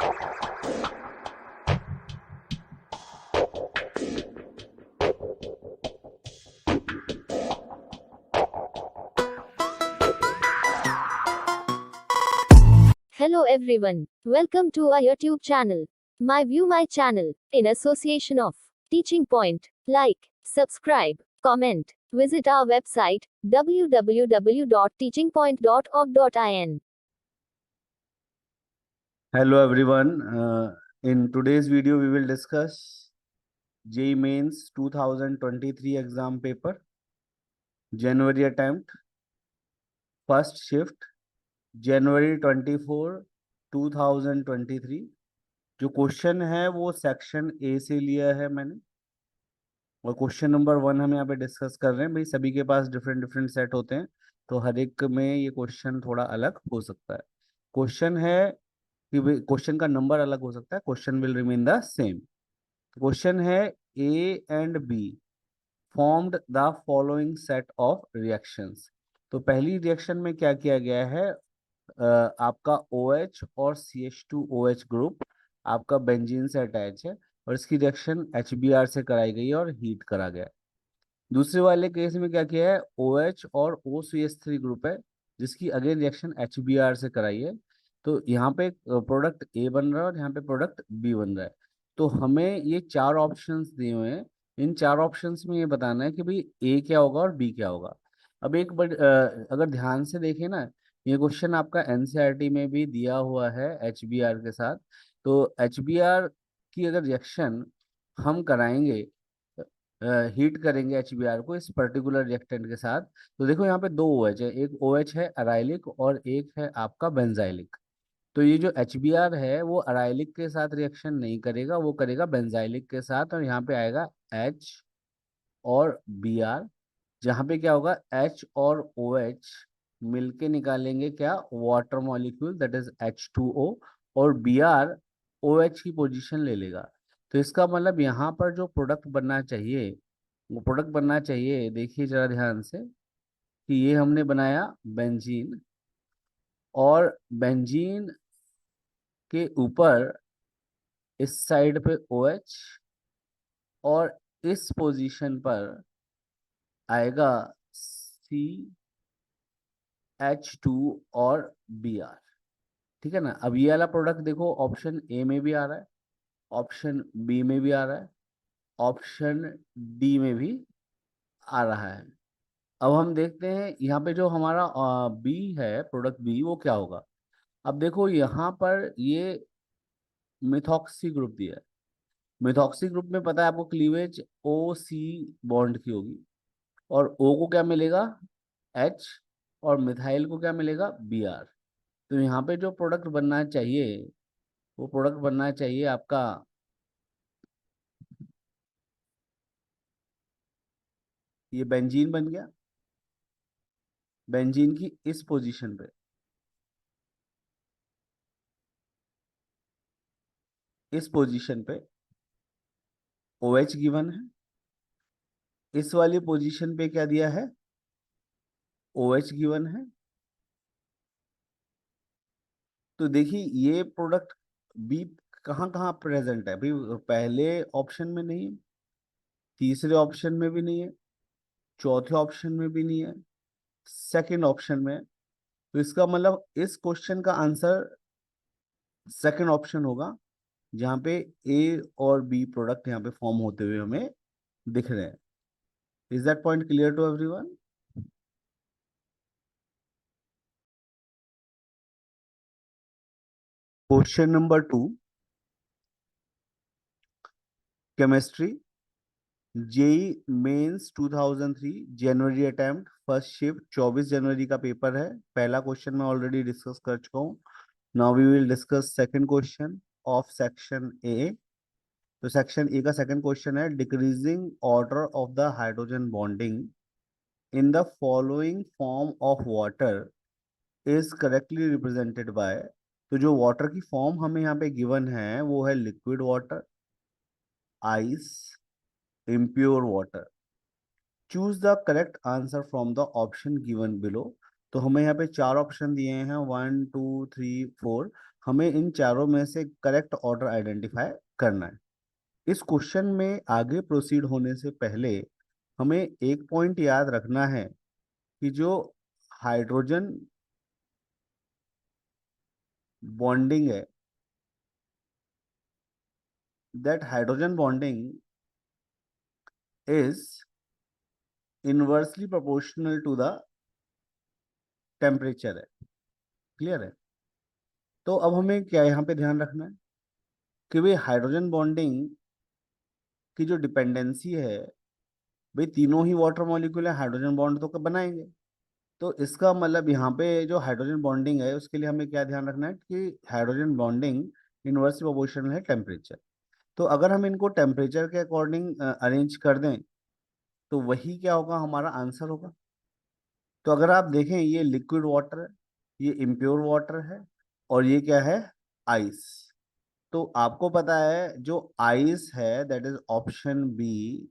Hello everyone. Welcome to our YouTube channel. My View My channel, in association of Teaching Point. Like, subscribe, comment. Visit our website www.teachingpoint.org.in. Hello everyone. In today's video, we will discuss JEE Mains 2023 exam paper, January attempt, first shift, January 24, 2023. जो question है वो section A से लिया है मैंने, और question number 1 हम यहाँ पे डिस्कस कर रहे हैं। भाई सभी के पास डिफरेंट डिफरेंट सेट होते हैं, तो हर एक में ये क्वेश्चन थोड़ा अलग हो सकता है। क्वेश्चन है कि क्वेश्चन का नंबर अलग हो सकता है, question will remain the same. Question है A and B formed the following set of reactions. तो पहली रिएक्शन में क्या किया गया है, आपका OH और CH2OH ग्रुप आपका बेंजीन से अटैच है और इसकी रिएक्शन HBr से कराई गई है और हीट करा गया है। दूसरे वाले केस में क्या किया है, OH और OCH3 ग्रुप है जिसकी अगेन रिएक्शन HBr से कराई है। तो यहाँ पे प्रोडक्ट ए बन रहा है और यहाँ पे प्रोडक्ट बी बन रहा है। तो हमें ये 4 ऑप्शंस दिए हुए हैं, इन 4 ऑप्शंस में ये बताना है कि भाई ए क्या होगा और बी क्या होगा। अब एक अगर ध्यान से देखें ना, ये क्वेश्चन आपका एनसीईआरटी में भी दिया हुआ है HBr के साथ। तो HBr की अगर रिएक्शन हम कराएंगे, हीट करेंगे HBr को इस पर्टिकुलर रिएक्टेंट के साथ, तो देखो यहाँ पे 2 OH है, एक OH है अराइलिक और एक है आपका बेंजाइलिक। तो ये जो HBr है वो अराइलिक के साथ रिएक्शन नहीं करेगा, वो करेगा बेंजाइलिक के साथ, और यहाँ पे आएगा H और Br, जहाँ पे क्या होगा H और OH मिलके निकालेंगे क्या, water molecule, that is H2O, और Br OH की पोजीशन ले लेगा। तो इसका मतलब यहाँ पर जो प्रोडक्ट बनना चाहिए वो प्रोडक्ट बनना चाहिए, देखिए जरा ध्यान से, कि ये हमने बनाया बेंजीन, और बेंजीन के ऊपर इस साइड पे OH, और इस पोजीशन पर आएगा CH2 और Br। ठीक है ना। अब ये वाला प्रोडक्ट देखो ऑप्शन ए में भी आ रहा है, ऑप्शन बी में भी आ रहा है, ऑप्शन डी में भी आ रहा है। अब हम देखते हैं यहाँ पे जो हमारा बी है, प्रोडक्ट बी, वो क्या होगा। अब देखो यहाँ पर ये मिथॉक्सी ग्रुप दिया है। मिथॉक्सी ग्रुप में पता है आपको क्लीवेज OC बॉन्ड की होगी, और O को क्या मिलेगा H, और मिथाइल को क्या मिलेगा Br। तो यहाँ पे जो प्रोडक्ट बनना चाहिए वो प्रोडक्ट बनना चाहिए आपका, ये बेंजीन बन गया। बेंजीन की इस पोजीशन पे, इस पोजीशन पे OH गिवन है, इस वाली पोजीशन पे क्या दिया है, OH गिवन है। तो देखिए ये प्रोडक्ट बी कहाँ कहाँ प्रेजेंट है भाई, पहले ऑप्शन में नहीं है, तीसरे ऑप्शन में भी नहीं है, चौथे ऑप्शन में भी नहीं है, सेकंड ऑप्शन में है। तो इसका मतलब इस क्वेश्चन का आंसर सेकंड ऑप्शन होगा, जहाँ पे ए और बी प्रोडक्ट यहाँ पे फॉर्म होते हुए हमें दिख रहे हैं। Is that point clear to everyone? Question number 2, chemistry, JEE Mains 2003 January attempt, first shift, 24 January का पेपर है। पहला क्वेश्चन मैं ऑलरेडी डिस्कस कर चुका हूँ। Now we will discuss second question of section A. तो सेक्शन ए का second question है, decreasing order of the hydrogen bonding in the following form of water is correctly represented by. तो जो water की form हमें यहाँ पे given है वो है liquid water, ice, impure water. Choose the correct answer from the option given below. तो हमें यहाँ पे 4 ऑप्शन दिए हैं, 1 2 3 4, हमें इन चारों में से करेक्ट ऑर्डर आइडेंटिफाई करना है। इस क्वेश्चन में आगे प्रोसीड होने से पहले हमें एक पॉइंट याद रखना है कि जो हाइड्रोजन बॉन्डिंग है, that hydrogen bonding is inversely proportional to the temperature है। क्लियर है? तो अब हमें क्या यहाँ पे ध्यान रखना है कि भाई हाइड्रोजन बॉन्डिंग की जो डिपेंडेंसी है, भाई तीनों ही वाटर मॉलिक्यूल है, हाइड्रोजन बॉन्ड तो बनाएंगे। तो इसका मतलब यहाँ पे जो हाइड्रोजन बॉन्डिंग है उसके लिए हमें क्या ध्यान रखना है कि हाइड्रोजन बॉन्डिंग इनवर्सली प्रोपोर्शनल है टेम्परेचर। तो अगर हम इनको टेम्परेचर के अकॉर्डिंग अरेंज कर दें तो वही क्या होगा, हमारा आंसर होगा। तो अगर आप देखें, ये लिक्विड वाटर है, ये इम्प्योर वाटर है, और ये क्या है, आइस। तो आपको पता है जो आइस है that is option B,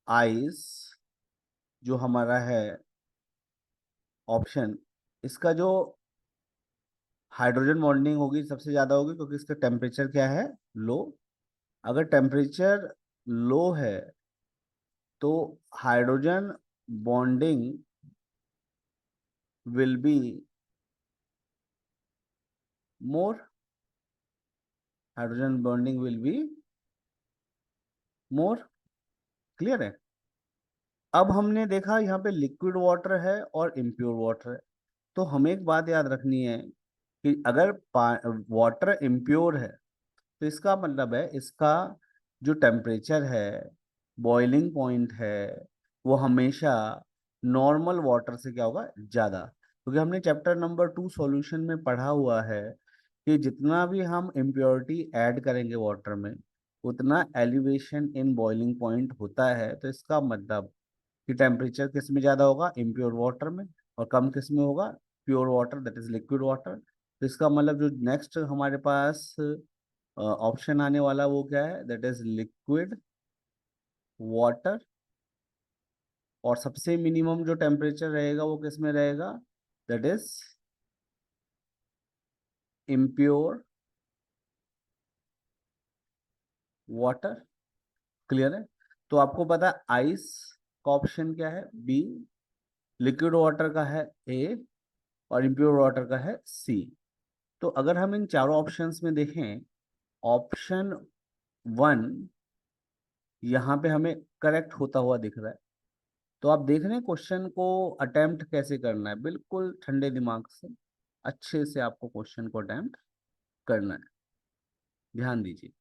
ice जो हमारा है ऑप्शन, इसका जो हाइड्रोजन बॉन्डिंग होगी सबसे ज्यादा होगी क्योंकि इसका टेम्परेचर क्या है, लो। अगर टेम्परेचर लो है तो hydrogen bonding will be more, hydrogen bonding will be more. Clear है? अब हमने देखा यहाँ पे लिक्विड वाटर है और इम्प्योर वाटर है। तो हमें एक बात याद रखनी है कि अगर वाटर इम्प्योर है तो इसका मतलब है इसका जो टेम्परेचर है, बॉइलिंग पॉइंट है, वो हमेशा नॉर्मल वाटर से क्या होगा, ज़्यादा। क्योंकि हमने चैप्टर नंबर 2 सॉल्यूशन में पढ़ा हुआ है कि जितना भी हम इम्प्योरिटी ऐड करेंगे वाटर में उतना एलिवेशन इन बॉइलिंग पॉइंट होता है। तो इसका मतलब कि टेम्परेचर किस में ज़्यादा होगा, इम्प्योर वाटर में, और कम किस में होगा, pure water that is liquid water. तो इसका मतलब जो नेक्स्ट हमारे पास ऑप्शन आने वाला वो क्या है, दैट इज लिक्विड वाटर। और सबसे मिनिमम जो टेम्परेचर रहेगा वो किस में रहेगा, that is impure water. Clear है? तो आपको पता है आइस का ऑप्शन क्या है, बी, लिक्विड वाटर का है ए, और इम्प्योर वाटर का है सी। तो अगर हम इन चारों ऑप्शंस में देखें, ऑप्शन 1 यहाँ पे हमें करेक्ट होता हुआ दिख रहा है। तो आप देख रहे हैं क्वेश्चन को अटेम्प्ट कैसे करना है, बिल्कुल ठंडे दिमाग से अच्छे से आपको क्वेश्चन को अटेम्प्ट करना है। ध्यान दीजिए।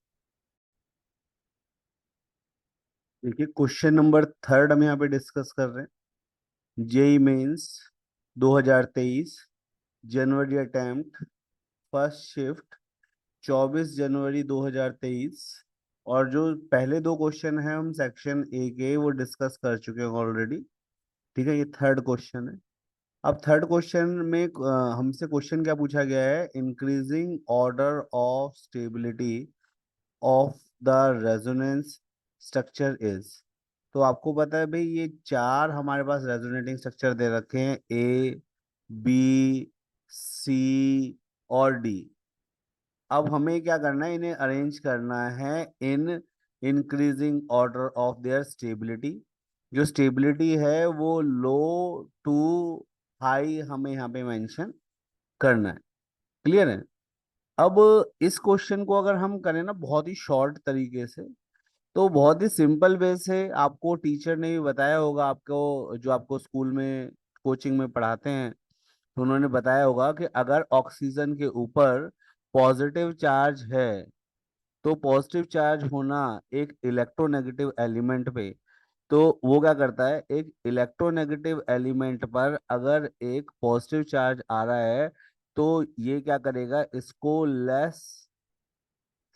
देखिए क्वेश्चन नंबर 3 हम यहाँ पे डिस्कस कर रहे हैं। JEE Mains 2023 January attempt, first shift 24 January 2023। और जो पहले दो क्वेश्चन हैं हम सेक्शन ए के वो डिस्कस कर चुके हैं ऑलरेडी। ठीक है, ये थर्ड क्वेश्चन है। अब थर्ड क्वेश्चन में हमसे क्वेश्चन क्या पूछा गया है, increasing order of stability of the resonance structure is. तो आपको पता है भाई ये चार हमारे पास रेजोनेटिंग स्ट्रक्चर दे रखे हैं, ए, बी, सी और डी। अब हमें क्या करना है, इन्हें अरेंज करना है in increasing order of their stability. जो स्टेबिलिटी है वो लो टू हाई हमें यहाँ पे मेंशन करना है। क्लियर है? अब इस क्वेश्चन को अगर हम करें ना बहुत ही शॉर्ट तरीके से, तो बहुत ही सिंपल वे से आपको टीचर ने भी बताया होगा, आपको जो आपको स्कूल में कोचिंग में पढ़ाते हैं तो उन्होंने बताया होगा कि अगर ऑक्सीजन के ऊपर पॉजिटिव चार्ज है तो पॉजिटिव चार्ज होना एक इलेक्ट्रोनेगेटिव एलिमेंट पे, तो वो क्या करता है, एक इलेक्ट्रोनेगेटिव एलिमेंट पर अगर एक पॉजिटिव चार्ज आ रहा है तो ये क्या करेगा, इसको लेस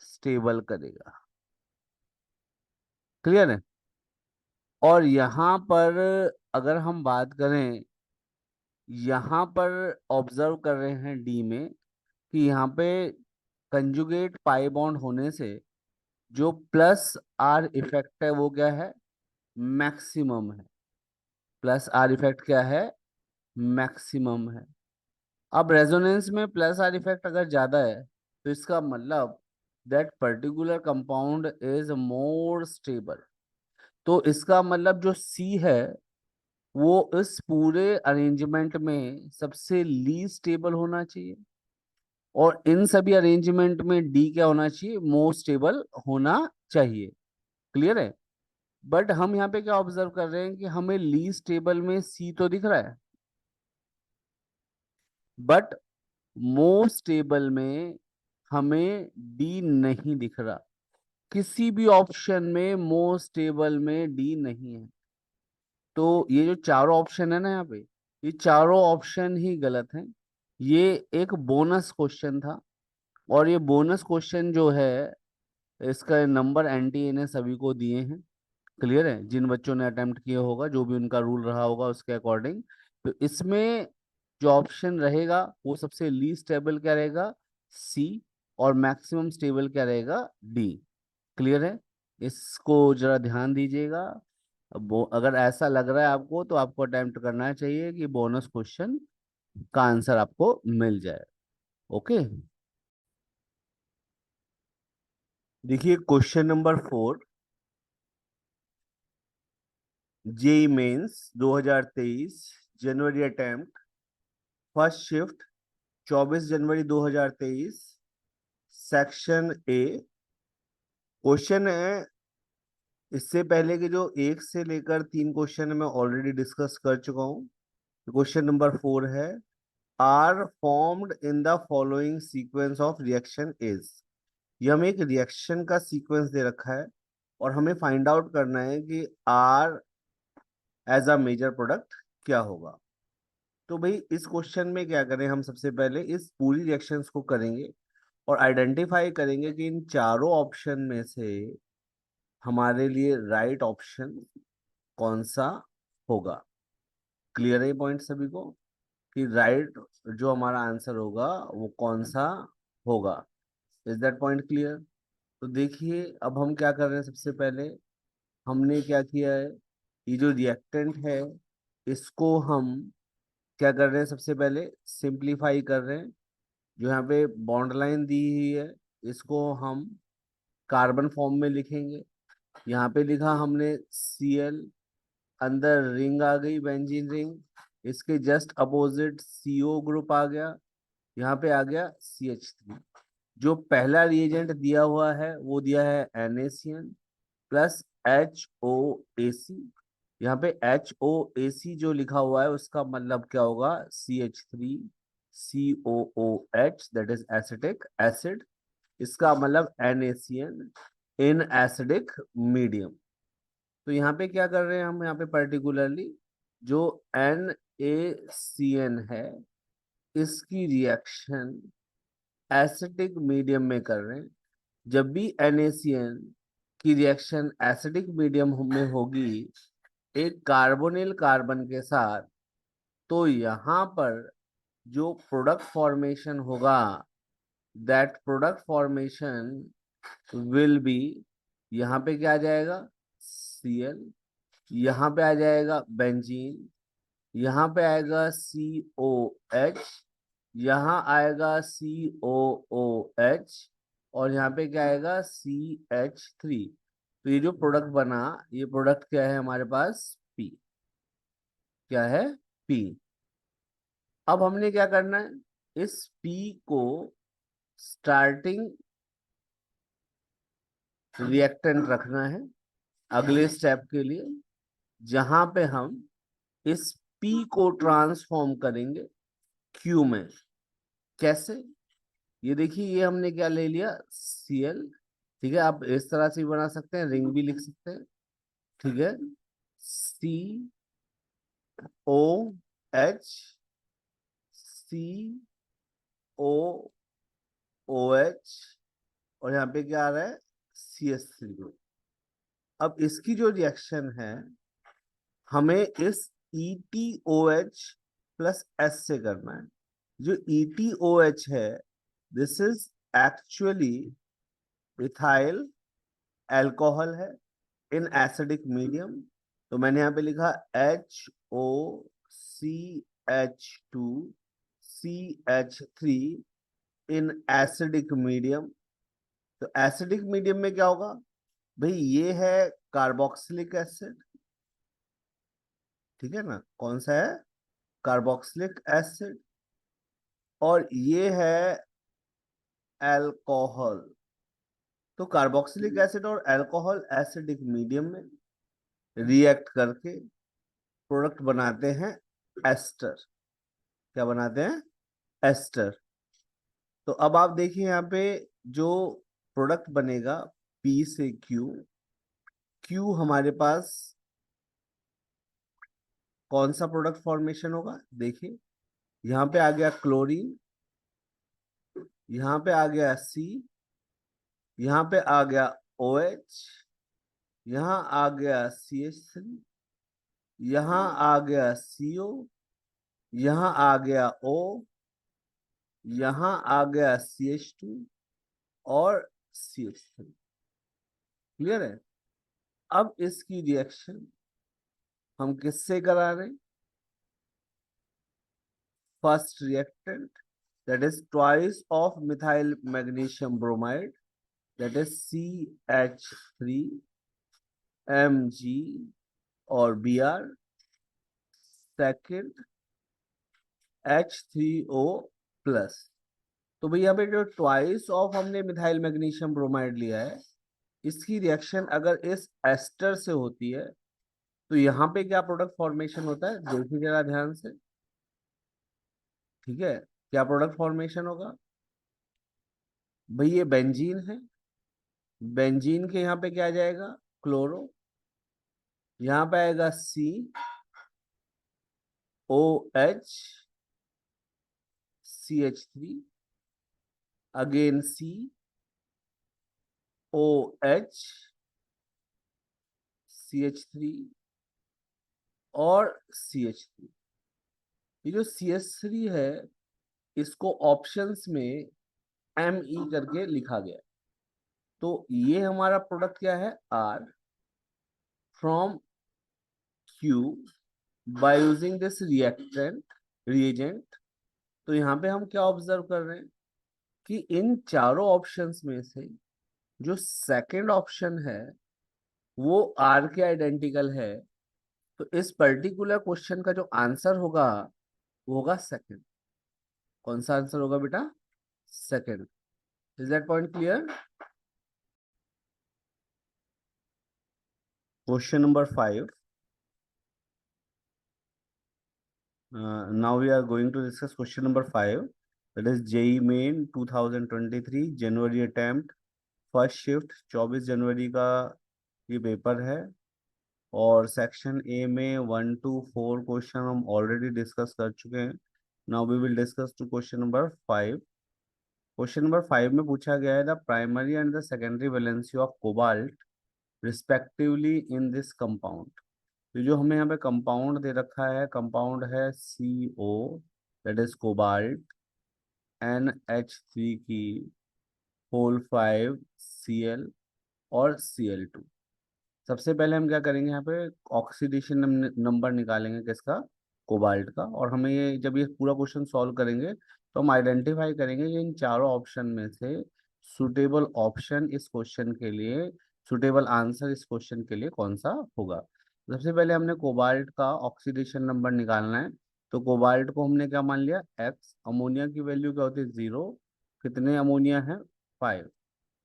स्टेबल करेगा। क्लियर है? और यहाँ पर अगर हम बात करें, यहाँ पर ऑब्जर्व कर रहे हैं डी में कि यहाँ पे कंजुगेट पाई बॉन्ड होने से जो प्लस आर इफेक्ट है वो क्या है, मैक्सिमम है। प्लस आर इफेक्ट क्या है, मैक्सिमम है। अब रेजोनेंस में प्लस आर इफेक्ट अगर ज्यादा है तो इसका मतलब that particular compound is more stable. तो इसका मतलब जो सी है वो इस पूरे अरेंजमेंट में सबसे लीस्ट स्टेबल होना चाहिए, और इन सभी अरेंजमेंट में डी क्या होना चाहिए, मोस्ट स्टेबल होना चाहिए। क्लियर है? बट हम यहाँ पे क्या ऑब्जर्व कर रहे हैं कि हमें लीस्ट स्टेबल में सी तो दिख रहा है, बट मोस्ट स्टेबल में हमें डी नहीं दिख रहा। किसी भी ऑप्शन में मोस्ट स्टेबल में डी नहीं है। तो ये जो चारों ऑप्शन है ना यहाँ पे, ये चारों ऑप्शन ही गलत हैं। ये एक बोनस क्वेश्चन था, और ये बोनस क्वेश्चन जो है इसका नंबर एनटीए ने सभी को दिए हैं। क्लियर है? जिन बच्चों ने अटेम्प्ट किया होगा, जो भी उनका रूल रहा होगा उसके अकॉर्डिंग, तो इसमें जो ऑप्शन रहेगा वो सबसे लीस्ट स्टेबल क्या रहेगा, सी, और मैक्सिमम स्टेबल क्या रहेगा, डी। क्लियर है? इसको जरा ध्यान दीजिएगा। अब अगर ऐसा लग रहा है आपको, तो आपको अटेम्प्ट करना चाहिए कि बोनस क्वेश्चन का आंसर आपको मिल जाए। ओके, देखिए question number 4, JEE Mains 2023 January attempt, first shift 24 January 2023, section A. Question है, इससे पहले के जो 1 से लेकर 3 क्वेश्चन मैं ऑलरेडी डिस्कस कर चुका हूँ। क्वेश्चन नंबर 4 है, R formed in the following sequence of reaction is. ये हमें एक रिएक्शन का सीक्वेंस दे रखा है, और हमें फाइंड आउट करना है कि R as a major product क्या होगा। तो भाई इस क्वेश्चन में क्या करें, हम सबसे पहले इस पूरी रिएक्शंस को करेंगे और आइडेंटिफाई करेंगे कि इन चारों ऑप्शन में से हमारे लिए राइट ऑप्शन कौन सा होगा। क्लियर है ये पॉइंट सभी को, कि राइट जो हमारा आंसर होगा वो कौन सा होगा। Is that point clear? तो देखिए अब हम क्या कर रहे हैं, सबसे पहले हमने क्या किया है, ये जो रिएक्टेंट है इसको हम क्या कर रहे हैं, सबसे पहले सिंप्लीफाई कर रहे हैं। जो यहाँ पे बॉन्ड लाइन दी हुई है इसको हम कार्बन फॉर्म में लिखेंगे। यहाँ पे लिखा हमने Cl, अंदर रिंग आ गई बेंजीन रिंग, इसके जस्ट अपोजिट CO ग्रुप आ गया, यहाँ पे आ गया CH3। जो पहला रिएजेंट दिया हुआ है वो दिया है NaCN प्लस HOAC। यहाँ पे HOAC जो लिखा हुआ है उसका मतलब क्या होगा, CH3COOH, that is acetic acid. इसका मतलब NaCN इन एसिडिक मीडियम। तो यहाँ पे क्या कर रहे हैं हम, यहाँ पे पर्टिकुलरली जो NaCN है इसकी रिएक्शन एसिडिक मीडियम में कर रहे हैं। जब भी NaCN की रिएक्शन एसिडिक मीडियम में होगी एक कार्बोनिल कार्बन के साथ, तो यहाँ पर जो प्रोडक्ट फॉर्मेशन होगा, that product formation will be, यहाँ पे क्या आ जाएगा, Cl, यहाँ पे आ जाएगा बेंजीन, यहाँ पे आएगा COH, यहाँ आएगा COOH, और यहाँ पे क्या आएगा CH3। तो ये जो प्रोडक्ट बना, ये प्रोडक्ट क्या है हमारे पास, P। क्या है, P। अब हमने क्या करना है, इस P को स्टार्टिंग रिएक्टेंट रखना है अगले स्टेप के लिए, जहां पे हम इस P को ट्रांसफॉर्म करेंगे Q में। कैसे, ये देखिए ये हमने क्या ले लिया, Cl। ठीक है, आप इस तरह से भी बना सकते हैं, रिंग भी लिख सकते हैं। ठीक है, COH, COOH, और यहाँ पे क्या आ रहा है, CH3 ग्रुप। अब इसकी जो रिएक्शन है हमें इस ETOH प्लस S से करना है। जो ETOH है this is actually ethyl alcohol है इन एसिडिक मीडियम। तो मैंने यहाँ पे लिखा HOCH2CH3 इन एसिडिक मीडियम। तो एसिडिक मीडियम में क्या होगा भाई, ये है कार्बोक्सिलिक एसिड, ठीक है ना, कौन सा है, कार्बोक्सिलिक एसिड, और ये है अल्कोहल। तो कार्बोक्सिलिक एसिड और अल्कोहल एसिडिक मीडियम में रिएक्ट करके प्रोडक्ट बनाते हैं एस्टर। क्या बनाते हैं, एस्टर। तो अब आप देखिए यहाँ पे जो प्रोडक्ट बनेगा P से Q, Q हमारे पास कौन सा प्रोडक्ट फॉर्मेशन होगा, देखिए यहाँ पे आ गया क्लोरीन, यहाँ पे आ गया C, यहाँ पे आ गया OH, यहाँ आ गया CH3, यहाँ आ गया CO, यहाँ आ गया O, यहाँ आ गया CH2 और CH3। क्लियर है। अब इसकी रिएक्शन हम किससे करा रहे हैं, first reactant that is twice of methyl magnesium bromide, that is CH3Mg और Br, सेकेंड H3O प्लस। तो भैया यहाँ पे जो ट्वाइस ऑफ हमने मिथाइल मैग्नीशियम ब्रोमाइड लिया है, इसकी रिएक्शन अगर इस एस्टर से होती है तो यहाँ पे क्या प्रोडक्ट फॉर्मेशन होता है, देखिए जरा ध्यान से, ठीक है। क्या प्रोडक्ट फॉर्मेशन होगा भाई, ये बेंजीन है, बेंजीन के यहाँ पे क्या आ जाएगा, क्लोरो, यहाँ पे आएगा COH, CH3, again COH, CH3 और CH3। ये जो CH3 है इसको ऑप्शंस में ME करके लिखा गया। तो ये हमारा प्रोडक्ट क्या है, R from Q by using this reagent. तो यहाँ पे हम क्या ऑब्जर्व कर रहे हैं कि इन चारों ऑप्शंस में से जो सेकंड ऑप्शन है वो R के आइडेंटिकल है। तो इस पर्टिकुलर क्वेश्चन का जो आंसर होगा वो होगा सेकंड। कौन सा आंसर होगा बेटा, second. Is that point clear. Question number 5। Now we are going to discuss question number 5, that is JEE Main 2023 January attempt first shift. 24 January का ये पेपर है और सेक्शन ए में 1 to 4 क्वेश्चन हम ऑलरेडी डिस्कस कर चुके हैं। Now we will discuss to question number 5। Question number 5 में पूछा गया है the primary and the secondary valency of cobalt respectively in this compound. तो जो हमें यहाँ पे कंपाउंड दे रखा है, कंपाउंड है CO, that is cobalt, NH3 की होल 5Cl और Cl2। सबसे पहले हम क्या करेंगे, यहाँ पे ऑक्सीडेशन नंबर निकालेंगे किसका, कोबाल्ट का। और हमें ये जब ये पूरा क्वेश्चन सॉल्व करेंगे तो हम आइडेंटिफाई करेंगे कि इन चारों ऑप्शन में से सुटेबल ऑप्शन इस क्वेश्चन के लिए, सुटेबल आंसर इस क्वेश्चन के लिए कौन सा होगा। सबसे पहले हमने कोबाल्ट का ऑक्सीडेशन नंबर निकालना है। तो कोबाल्ट को हमने क्या मान लिया, X। अमोनिया की वैल्यू क्या होती है, 0। कितने अमोनिया है, 5।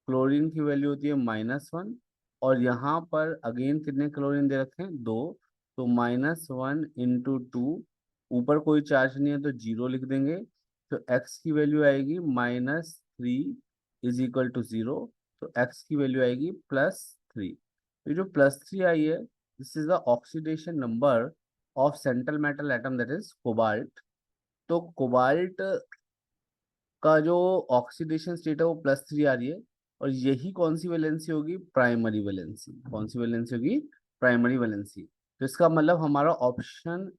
क्लोरीन की वैल्यू होती है -1। और यहाँ पर अगेन कितने क्लोरीन दे रखे हैं, 2। तो -1 × 2, ऊपर कोई चार्ज नहीं है तो 0 लिख देंगे। तो x की वैल्यू आएगी -3 इज इक्वल टू 0। तो x की वैल्यू आएगी +3। ये जो +3 आई है, this is the oxidation number of central metal atom that is cobalt. तो कोबाल्ट का जो ऑक्सीडेशन स्टेट है वो +3 आ रही है। और यही कौन सी वैलेंसी होगी, प्राइमरी वैलेंसी। कौन सी वैलेंसी होगी, प्राइमरी वैलेंसी। तो इसका मतलब हमारा ऑप्शन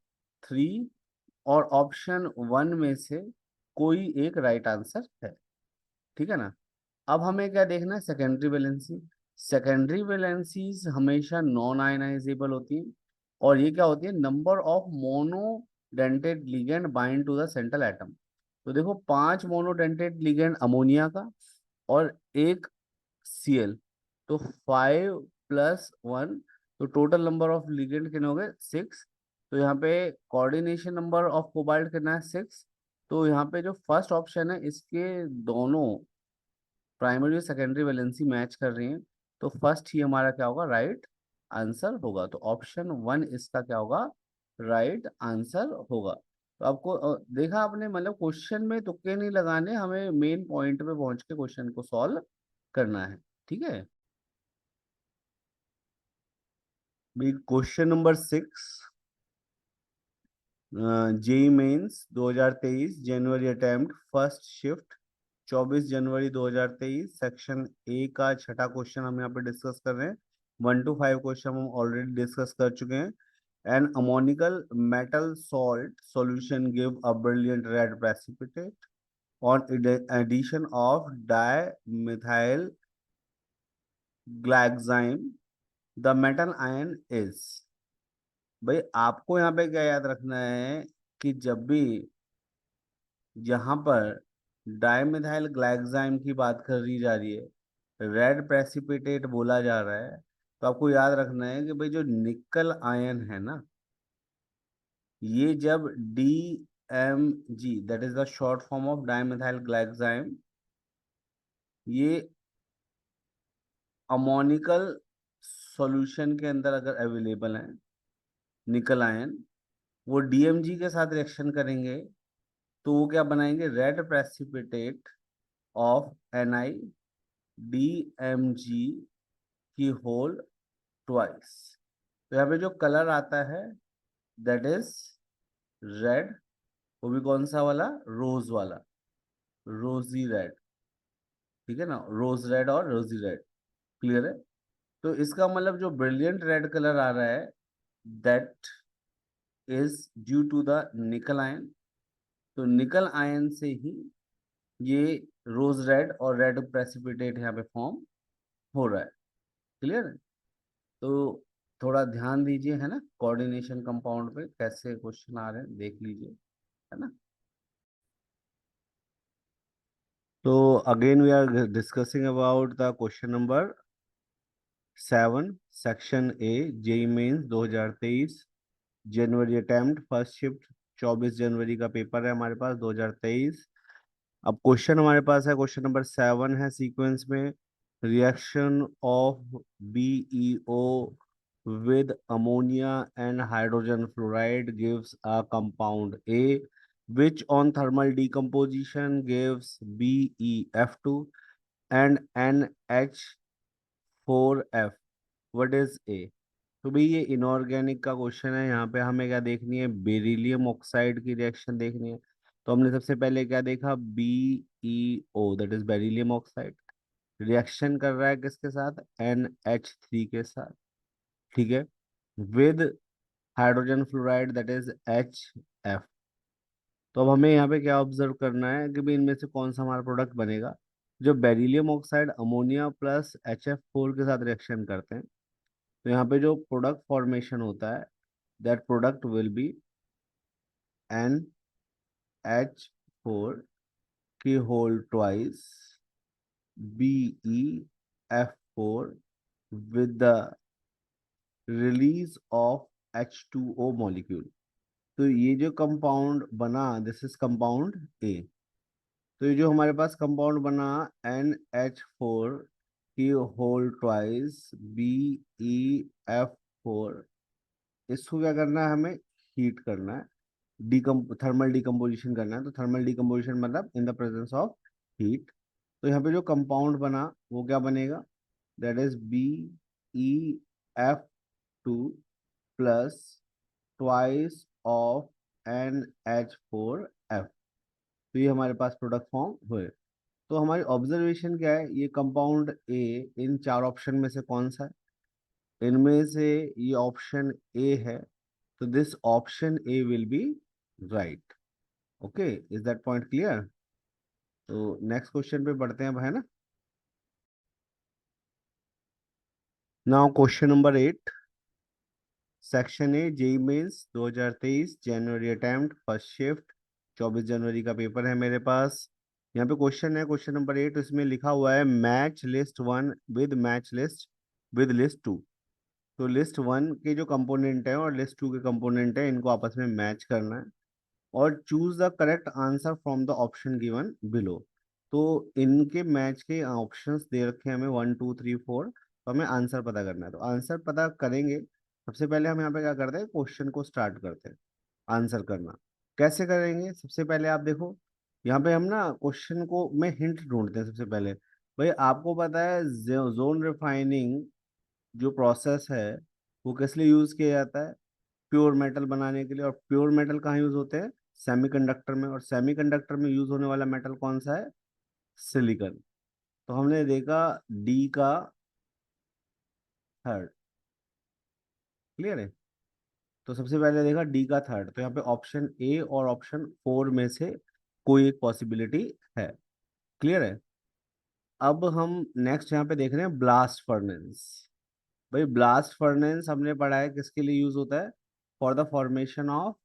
3 और ऑप्शन 1 में से कोई एक राइट आंसर है, ठीक है ना। अब हमें क्या देखना है, सेकेंडरी वैलेंसी। सेकेंडरी वैलेंसीज हमेशा नॉन आयनाइजेबल होती है। और ये क्या होती है, number of monodentate ligand bind to the central atom. तो देखो 5 मोनोडेंटेट लिगेंड अमोनिया का और एक Cl, तो 5+1, तो टोटल नंबर ऑफ लिगेंड कितने हो गए 6। तो यहाँ पे कोऑर्डिनेशन नंबर ऑफ कोबाल्ट कितना है 6। तो यहाँ पे जो फर्स्ट ऑप्शन है इसके दोनों प्राइमरी और सेकेंडरी वैलेंसी मैच कर रही हैं, तो फर्स्ट ही हमारा क्या होगा, राइट आंसर होगा। तो ऑप्शन 1 इसका क्या होगा, राइट आंसर होगा। तो आपको देखा आपने, मतलब क्वेश्चन में तुक्के नहीं लगाने, हमें मेन पॉइंट पे पहुंच के क्वेश्चन को सॉल्व करना है, ठीक है। Question number 6, JEE Mains 2023 January attempt first shift 24 January 2023, section A का छठा क्वेश्चन हम यहाँ पे डिस्कस कर रहे हैं। 1 to 5 क्वेश्चन हम ऑलरेडी डिस्कस कर चुके हैं। An ammoniacal metal salt solution give a brilliant red precipitate on addition of dimethyl glycine, the metal ion is। भाई आपको यहाँ पे क्या याद रखना है कि जब भी यहाँ पर डाइमेथाइल ग्लाइक्साइम की बात करी जा रही है, रेड प्रेसिपिटेट बोला जा रहा है, तो आपको याद रखना है कि भाई जो निकल आयन है ना, ये जब DMG, that is the short form of dimethyl glyoxime, ये अमोनिकल सॉल्यूशन के अंदर अगर अवेलेबल है, निकल आयन, वो DMG के साथ रिएक्शन करेंगे, तो वो क्या बनाएंगे, रेड प्रेसिपिटेट ऑफ NiDMG की होल ट्वाइस। तो यहाँ पे जो कलर आता है दैट इज रेड, वो भी कौन सा वाला, रोज वाला, रोजी रेड, ठीक है ना, रोज रेड और रोजी रेड, क्लियर है। तो इसका मतलब जो ब्रिलियंट रेड कलर आ रहा है that is due to the nickel ion. तो निकल आयन से ही ये रोज रेड और रेड प्रेसिपिटेट यहाँ पे फॉर्म हो रहा है, क्लियर है। तो थोड़ा ध्यान दीजिए, है ना, कोऑर्डिनेशन कंपाउंड पे कैसे क्वेश्चन आ रहे हैं देख लीजिए, है ना। तो again we are discussing about the question number 7, section A, JEE Mains 2023 January attempt first shift 24 January का पेपर है हमारे पास 2023। अब क्वेश्चन हमारे पास है, क्वेश्चन नंबर 7 है सीक्वेंस में, reaction of BeO with ammonia and hydrogen fluoride gives a compound A, which on thermal decomposition gives BeF2 and NH4F। What is A? तो भाई ये इनऑर्गेनिक का क्वेश्चन है, यहाँ पे हमें क्या देखनी है, बेरिलियम ऑक्साइड की रिएक्शन देखनी है। तो हमने सबसे पहले क्या देखा, BeO that is beryllium oxide, reaction कर रहा है किसके साथ, NH3 के साथ, ठीक है, with hydrogen fluoride that is HF। तो अब हमें यहाँ पे क्या ऑब्जर्व करना है कि भाई इनमें से कौन सा हमारा प्रोडक्ट बनेगा। जो beryllium oxide ammonia plus HF4 के साथ रिएक्शन करते हैं, तो यहाँ पे जो प्रोडक्ट फॉर्मेशन होता है that product will be NH4 की whole twice BeF4 with the release of H2O molecule। तो ये जो कंपाउंड बना दिस इज कंपाउंड ए। तो ये जो हमारे पास कंपाउंड बना NH4 की होल ट्वाइस BeF4, इसको क्या करना है, हमें हीट करना है, थर्मल डिकम्पोजिशन करना है। तो थर्मल डिकम्पोजिशन मतलब in the presence of heat. तो यहाँ पे जो कंपाउंड बना वो क्या बनेगा, that is BeF2 plus twice of NH4F। तो ये हमारे पास प्रोडक्ट फॉर्म हुए। तो हमारी ऑब्जर्वेशन क्या है, ये कंपाउंड ए इन चार ऑप्शन में से कौन सा है, इनमें से ये ऑप्शन ए है, तो this option A will be right. Okay, is that point clear. तो नेक्स्ट क्वेश्चन पे बढ़ते हैं अब, है ना। Now question number 8, section A, JEE Mains 2023 January attempt first shift 24 January का पेपर है मेरे पास। यहाँ पे क्वेश्चन है क्वेश्चन नंबर 8, इसमें लिखा हुआ है match list 1 with match list with list 2। तो लिस्ट 1 के जो कंपोनेंट है और लिस्ट 2 के कंपोनेंट है, इनको आपस में मैच करना है और choose the correct answer from the option given below. तो इनके मैच के ऑप्शंस दे रखे हैं हमें 1 2 3 4, तो हमें आंसर पता करना है। तो आंसर पता करेंगे, सबसे पहले हम यहाँ पे क्या करते हैं, क्वेश्चन को स्टार्ट करते हैं आंसर करना। कैसे करेंगे, सबसे पहले आप देखो यहाँ पे हम ना क्वेश्चन को में हिंट ढूंढते हैं सबसे पहले। भाई आपको पता है जोन रिफाइनिंग जो प्रोसेस है वो किस लिए यूज किया जाता है, प्योर मेटल बनाने के लिए। और प्योर मेटल कहाँ यूज होते हैं, सेमीकंडक्टर में। और सेमीकंडक्टर में यूज होने वाला मेटल कौन सा है, सिलिकॉन। तो हमने देखा डी का थर्ड, क्लियर है। तो सबसे पहले देखा डी का थर्ड, तो यहाँ पे ऑप्शन ए और ऑप्शन 4 में से कोई एक पॉसिबिलिटी है, क्लियर है। अब हम नेक्स्ट यहाँ पे देख रहे हैं ब्लास्ट फर्नेस। भाई ब्लास्ट फर्नेस हमने पढ़ा है किसके लिए यूज होता है, for the formation of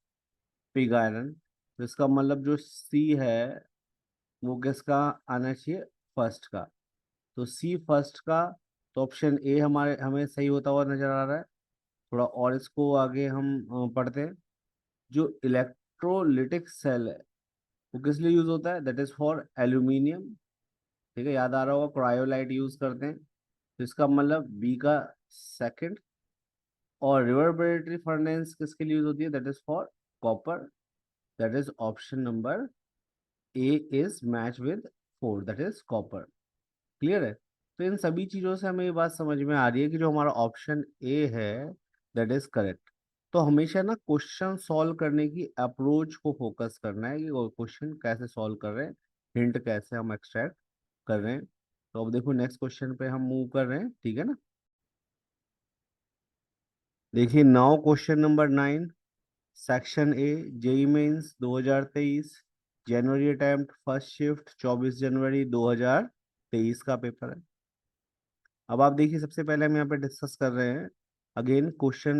pig iron. तो इसका मतलब जो सी है वो किसका आना चाहिए, फर्स्ट का। तो सी फर्स्ट का, तो ऑप्शन ए हमारे हमें सही होता हुआ नजर आ रहा है। थोड़ा और इसको आगे हम पढ़ते हैं। जो इलेक्ट्रोलिटिक सेल है वो किस लिए यूज होता है, दैट इज फॉर एल्यूमिनियम। ठीक है, याद आ रहा होगा क्रायोलाइट यूज करते हैं। तो इसका मतलब बी का सेकंड। और रिवर्बरेटरी फर्नेस किसके लिए यूज होती है, that is for copper. That is option number A is match with 4, that is copper, clear है। तो इन सभी चीजों से हमें ये बात समझ में आ रही है कि जो हमारा ऑप्शन ए है दैट इज करेक्ट। तो हमेशा ना क्वेश्चन सॉल्व करने की अप्रोच को फोकस करना है कि वो क्वेश्चन कैसे सॉल्व कर रहे हैं, हिंट कैसे हम एक्सट्रैक्ट कर रहे हैं। तो अब देखो नेक्स्ट क्वेश्चन पे हम मूव कर रहे हैं, ठीक है ना। देखिए now question number 9, section A, JEE Mains 2023, January attempt first shift 24 January 2023 का पेपर है। अब आप देखिए सबसे पहले हम यहाँ पे डिस्कस कर रहे हैं अगेन क्वेश्चन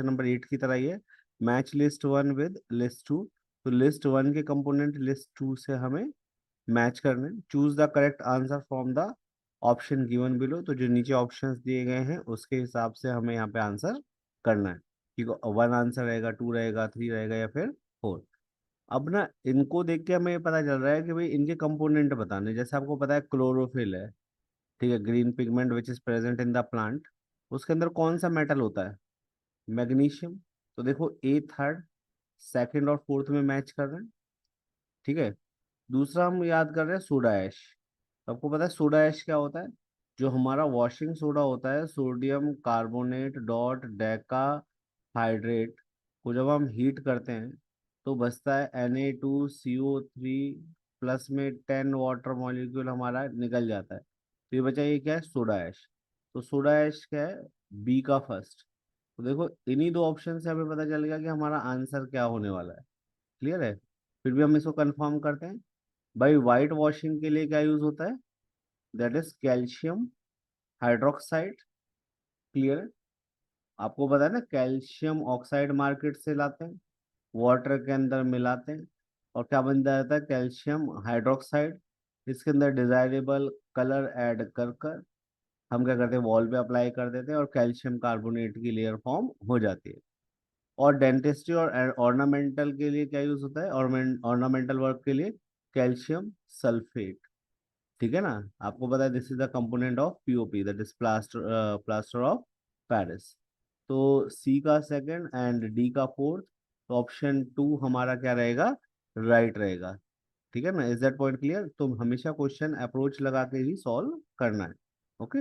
नंबर 8 की तरह ही है, मैच लिस्ट 1 विद लिस्ट 2। तो लिस्ट 1 के कंपोनेंट लिस्ट 2 से हमें मैच करने, choose the correct answer from the option given below. तो जो नीचे ऑप्शंस दिए गए हैं उसके हिसाब से हमें यहाँ पे आंसर करना है कि 1 आंसर रहेगा, 2 रहेगा, 3 रहेगा या फिर 4। अब ना इनको देख के हमें ये पता चल रहा है कि भाई इनके कंपोनेंट बताने, जैसे आपको पता है क्लोरोफिल है, ठीक है, green pigment which is present in the plant. उसके अंदर कौन सा मेटल होता है, मैग्नीशियम। तो देखो ए थर्ड, सेकंड और फोर्थ में मैच कर रहे हैं, ठीक है। दूसरा हम याद कर रहे हैं सोडा ऐश। आपको पता है सोडा ऐश क्या होता है, जो हमारा वॉशिंग सोडा होता है, sodium carbonate dot Deka hydrate को जब हम हीट करते हैं तो बचता है Na2CO3 प्लस में 10 वाटर मॉलिक्यूल हमारा निकल जाता है। तो ये बचा, ये क्या है, सोडा ऐश। तो सोडा ऐश क्या है, बी का फर्स्ट। तो देखो इन्हीं दो ऑप्शन से हमें पता चल गया कि हमारा आंसर क्या होने वाला है, क्लियर है। फिर भी हम इसको कंफर्म करते हैं। भाई वाइट वॉशिंग के लिए क्या यूज होता है, that is calcium hydroxide, clear है। आपको पता है ना कैल्शियम ऑक्साइड मार्केट से लाते हैं, वाटर के अंदर मिलाते हैं और क्या बन जाता है, कैल्शियम हाइड्रोक्साइड। इसके अंदर डिजायरेबल कलर ऐड कर कर हम क्या करते हैं, वॉल पे अप्लाई कर देते हैं और कैल्शियम कार्बोनेट की लेयर फॉर्म हो जाती है। और डेंटिस्ट्री और ऑर्नामेंटल के लिए क्या यूज होता है, ऑर्नामेंटल वर्क के लिए कैल्शियम सल्फेट, ठीक है ना। आपको पता है this is the component of POP, that is plaster plaster of Paris. तो सी का सेकंड एंड डी का फोर्थ, तो ऑप्शन 2 हमारा क्या रहेगा, राइट रहेगा, ठीक है ना। Is that point clear. तो हमेशा क्वेश्चन अप्रोच लगा के ही सॉल्व करना है, okay.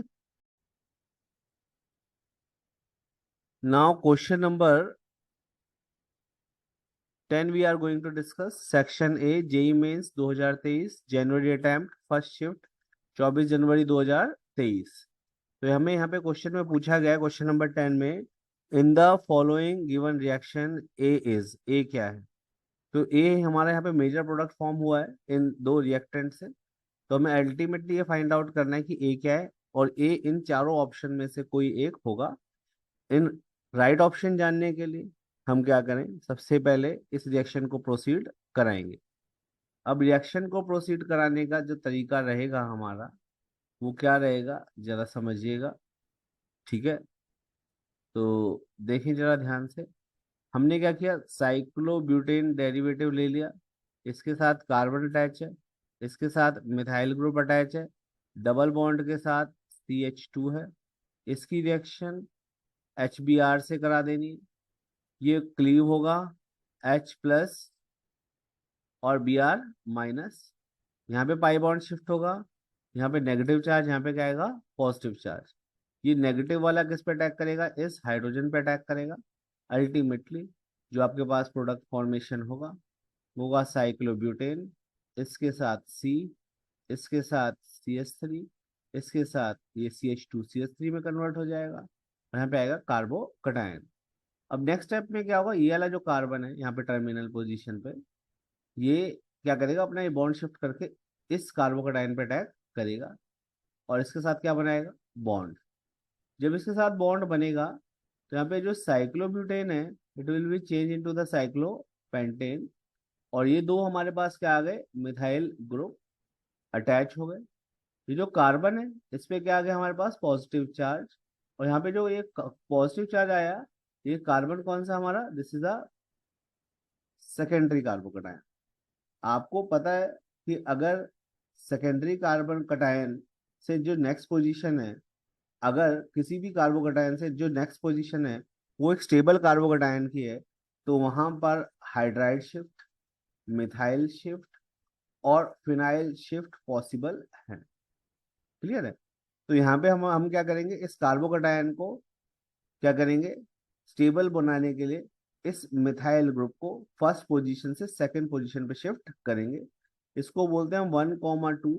Now question number 10 we are going to discuss section A, JEE Mains 2023, January attempt first shift 24 January 2023। तो हमें यहाँ पे क्वेश्चन में पूछा गया है क्वेश्चन नंबर 10 में, in the following given reaction A is, A क्या है। तो ए हमारा यहाँ पे मेजर प्रोडक्ट फॉर्म हुआ है इन दो रिएक्टेंट से। तो हमें अल्टीमेटली ये फाइंड आउट करना है कि ए क्या है, और ए इन चारों ऑप्शन में से कोई एक होगा। इन राइट ऑप्शन जानने के लिए हम क्या करें, सबसे पहले इस रिएक्शन को प्रोसीड कराएंगे। अब रिएक्शन को प्रोसीड कराने का जो तरीका रहेगा हमारा वो क्या रहेगा जरा समझिएगा, ठीक है। तो देखिए जरा ध्यान से, हमने क्या किया, साइक्लोब्यूटेन डेरिवेटिव ले लिया, इसके साथ कार्बन अटैच है, इसके साथ मिथाइल ग्रुप अटैच है, डबल बॉन्ड के साथ CH2 है, इसकी रिएक्शन HBr से करा देनी, ये क्लीव होगा H प्लस और Br माइनस, यहाँ पे पाई बॉन्ड शिफ्ट होगा, यहाँ पे नेगेटिव चार्ज, यहाँ पे क्या आएगा पॉजिटिव चार्ज। ये नेगेटिव वाला किस पे अटैक करेगा, इस हाइड्रोजन पे अटैक करेगा। अल्टीमेटली जो आपके पास प्रोडक्ट फॉर्मेशन होगा साइक्लोब्यूटेन, इसके साथ C, इसके साथ CH3, इसके साथ ये CH2 CH3 में कन्वर्ट हो जाएगा और यहाँ पे आएगा कार्बोकटायन। अब नेक्स्ट स्टेप में क्या होगा, ये वाला जो कार्बन है यहाँ पे टर्मिनल पोजीशन पे, ये क्या करेगा, अपना ये बॉन्ड शिफ्ट करके इस कार्बोकटायन पे अटैक करेगा और इसके साथ क्या बनाएगा बॉन्ड। जब इसके साथ बॉन्ड बनेगा तो यहाँ पे जो साइक्लोब्यूटेन है it will be change into the cyclopentane, और ये दो हमारे पास क्या आ गए मिथाइल ग्रुप अटैच हो गए। ये जो कार्बन है इस पे क्या आ गया हमारे पास पॉजिटिव चार्ज, और यहाँ पे जो ये पॉजिटिव चार्ज आया, ये कार्बन कौन सा हमारा, this is a secondary carbocation. आपको पता है कि अगर सेकेंडरी कार्बन कटायन से जो नेक्स्ट पोजीशन है, अगर किसी भी कार्बोकटायन से जो नेक्स्ट पोजीशन है वो एक स्टेबल कार्बोकटायन की है, तो वहां पर हाइड्राइड शिफ्ट, मिथाइल शिफ्ट और फिनाइल शिफ्ट पॉसिबल है। क्लियर है। तो यहाँ पे हम क्या करेंगे, इस कार्बोकटायन को क्या करेंगे, स्टेबल बनाने के लिए इस मिथाइल ग्रुप को फर्स्ट पोजीशन से सेकंड पोजीशन पे शिफ्ट करेंगे। इसको बोलते हैं 1,2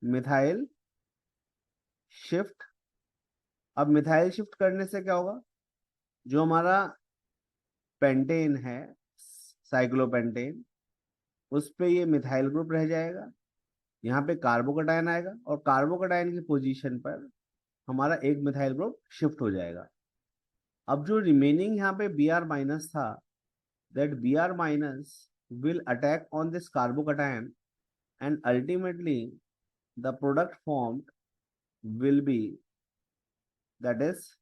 मिथाइल शिफ्ट। अब मिथाइल शिफ्ट करने से क्या होगा, जो हमारा पेंटेन है साइक्लोपेंटेन, उस पे ये मिथाइल ग्रुप रह जाएगा, यहाँ पे कार्बोकटायन आएगा और कार्बोकटायन की पोजीशन पर हमारा एक मिथाइल ग्रुप शिफ्ट हो जाएगा। अब जो रिमेनिंग यहाँ पे Br माइनस था, that Br minus will attack on this carbocation and ultimately the product formed will be, that is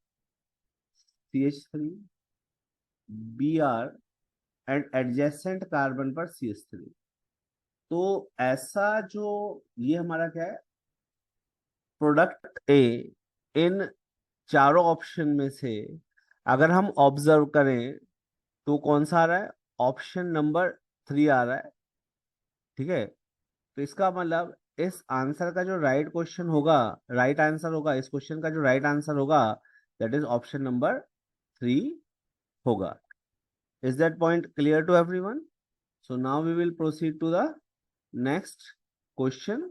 CH3 Br and adjacent carbon पर CH3। तो ऐसा जो ये हमारा क्या है प्रोडक्ट A, इन चारों ऑप्शन में से अगर हम ऑब्जर्व करें तो कौन सा आ रहा है, ऑप्शन नंबर 3 आ रहा है, ठीक है। तो इसका मतलब इस आंसर का जो राइट क्वेश्चन होगा, राइट आंसर होगा, इस क्वेश्चन का जो राइट आंसर होगा दैट इज ऑप्शन नंबर 3 होगा। Is that point clear to everyone? So now we will proceed to the next question.